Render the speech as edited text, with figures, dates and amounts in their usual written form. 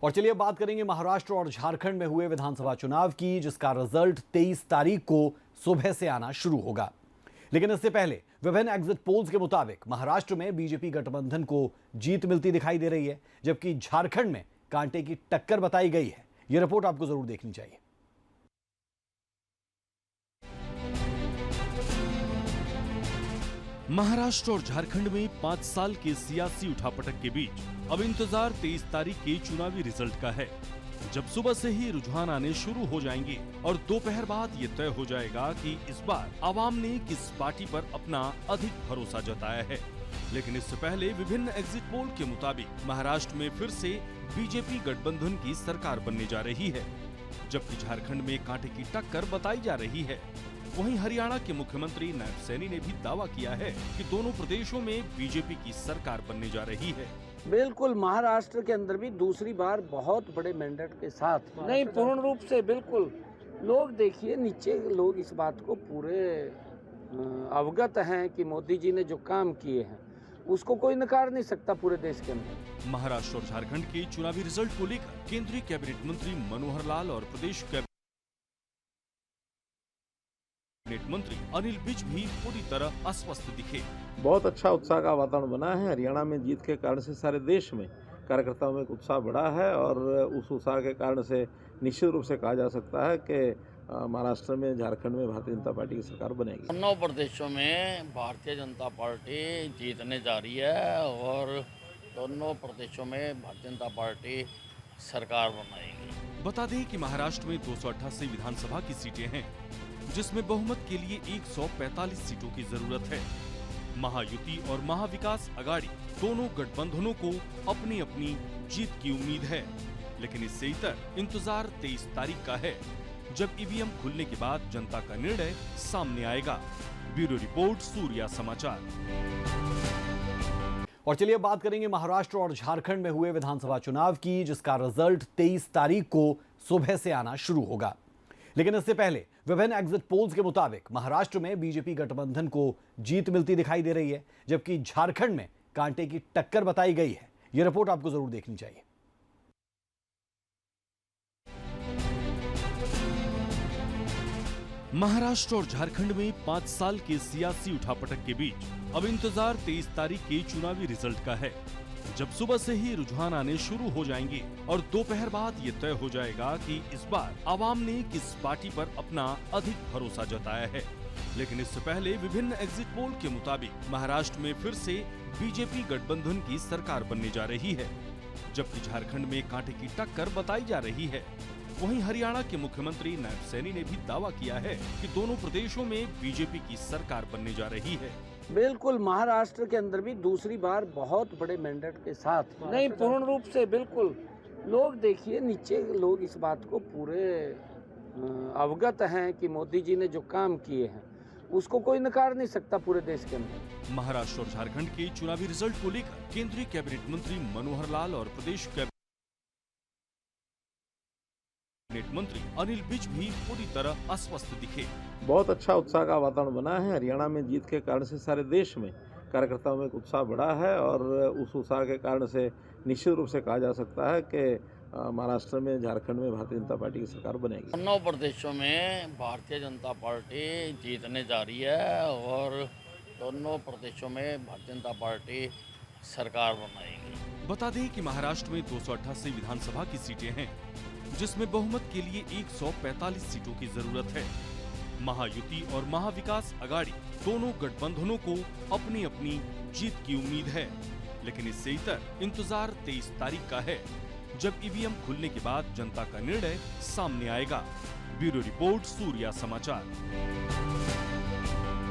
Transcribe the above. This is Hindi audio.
और चलिए बात करेंगे महाराष्ट्र और झारखंड में हुए विधानसभा चुनाव की, जिसका रिजल्ट 23 तारीख को सुबह से आना शुरू होगा। लेकिन इससे पहले विभिन्न एग्जिट पोल्स के मुताबिक महाराष्ट्र में बीजेपी गठबंधन को जीत मिलती दिखाई दे रही है, जबकि झारखंड में कांटे की टक्कर बताई गई है। यह रिपोर्ट आपको जरूर देखनी चाहिए। महाराष्ट्र और झारखंड में 5 साल के सियासी उठापटक के बीच अब इंतजार 23 तारीख के चुनावी रिजल्ट का है, जब सुबह से ही रुझान आने शुरू हो जाएंगे और दोपहर बाद ये तय हो जाएगा कि इस बार आवाम ने किस पार्टी पर अपना अधिक भरोसा जताया है। लेकिन इससे पहले विभिन्न एग्जिट पोल के मुताबिक महाराष्ट्र में फिर से बीजेपी गठबंधन की सरकार बनने जा रही है, जबकि झारखंड में कांटे की टक्कर बताई जा रही है। वहीं हरियाणा के मुख्यमंत्री नायब सैनी ने भी दावा किया है कि दोनों प्रदेशों में बीजेपी की सरकार बनने जा रही है। बिल्कुल, महाराष्ट्र के अंदर भी दूसरी बार बहुत बड़े मैंडेट के साथ नहीं, पूर्ण रूप से बिल्कुल। लोग देखिए, नीचे लोग इस बात को पूरे अवगत हैं कि मोदी जी ने जो काम किए हैं उसको कोई नकार नहीं सकता पूरे देश के अंदर। महाराष्ट्र और झारखंड के चुनावी रिजल्ट को लेकर केंद्रीय कैबिनेट मंत्री मनोहर लाल और प्रदेश कैबिनेट मंत्री अनिल विज भी पूरी तरह अस्वस्थ दिखे। बहुत अच्छा उत्साह का वातावरण बना है। हरियाणा में जीत के कारण से सारे देश में कार्यकर्ताओं में एक उत्साह बढ़ा है और उस उत्साह के कारण से निश्चित रूप से कहा जा सकता है कि महाराष्ट्र में, झारखंड में भारतीय जनता पार्टी की सरकार बनेगी। दोनों प्रदेशों में भारतीय जनता पार्टी जीतने जा रही है और दोनों प्रदेशों में भारतीय जनता पार्टी सरकार बनाएगी। बता दें कि महाराष्ट्र में 288 विधानसभा की सीटें हैं, जिसमें बहुमत के लिए 145 सीटों की जरूरत है। महायुति और महाविकास अघाड़ी दोनों गठबंधनों को अपनी अपनी जीत की उम्मीद है, लेकिन इससे इतर इंतजार 23 तारीख का है, जब ईवीएम खुलने के बाद जनता का निर्णय सामने आएगा। ब्यूरो रिपोर्ट, सूर्या समाचार। और चलिए बात करेंगे महाराष्ट्र और झारखंड में हुए विधानसभा चुनाव की, जिसका रिजल्ट 23 तारीख को सुबह से आना शुरू होगा। लेकिन इससे पहले विभिन्न एग्जिट पोल्स के मुताबिक महाराष्ट्र में बीजेपी गठबंधन को जीत मिलती दिखाई दे रही है, जबकि झारखंड में कांटे की टक्कर बताई गई है। यह रिपोर्ट आपको जरूर देखनी चाहिए। महाराष्ट्र और झारखंड में 5 साल के सियासी उठापटक के बीच अब इंतजार 23 तारीख के चुनावी रिजल्ट का है, जब सुबह से ही रुझान आने शुरू हो जाएंगे और दोपहर बाद ये तय हो जाएगा कि इस बार आवाम ने किस पार्टी पर अपना अधिक भरोसा जताया है। लेकिन इससे पहले विभिन्न एग्जिट पोल के मुताबिक महाराष्ट्र में फिर से बीजेपी गठबंधन की सरकार बनने जा रही है, जबकि झारखंड में कांटे की टक्कर बताई जा रही है। वहीं हरियाणा के मुख्यमंत्री नायब सैनी ने भी दावा किया है कि दोनों प्रदेशों में बीजेपी की सरकार बनने जा रही है। बिल्कुल, महाराष्ट्र के अंदर भी दूसरी बार बहुत बड़े मैंडेट के साथ नहीं, पूर्ण रूप से बिल्कुल। लोग देखिए, नीचे लोग इस बात को पूरे अवगत हैं कि मोदी जी ने जो काम किए हैं उसको कोई नकार नहीं सकता पूरे देश के अंदर। महाराष्ट्र और झारखंड के चुनावी रिजल्ट को लेकर केंद्रीय कैबिनेट मंत्री मनोहर लाल और प्रदेश कैबिनेट मंत्री अनिल विज भी पूरी तरह अस्वस्थ दिखे। बहुत अच्छा उत्साह का वातावरण बना है। हरियाणा में जीत के कारण से सारे देश में कार्यकर्ताओं में एक उत्साह बढ़ा है और उस उत्साह के कारण से निश्चित रूप से कहा जा सकता है कि महाराष्ट्र में, झारखंड में भारतीय जनता पार्टी की सरकार बनेगी। दोनों प्रदेशों में भारतीय जनता पार्टी जीतने जा रही है और दोनों प्रदेशों में भारतीय जनता पार्टी सरकार बनाएगी। बता दें कि महाराष्ट्र में 288 विधानसभा की सीटें हैं, जिसमें बहुमत के लिए 145 सीटों की जरूरत है। महायुति और महाविकास अघाड़ी दोनों गठबंधनों को अपनी अपनी जीत की उम्मीद है, लेकिन इससे इतर इंतजार 23 तारीख का है, जब ईवीएम खुलने के बाद जनता का निर्णय सामने आएगा। ब्यूरो रिपोर्ट, सूर्या समाचार।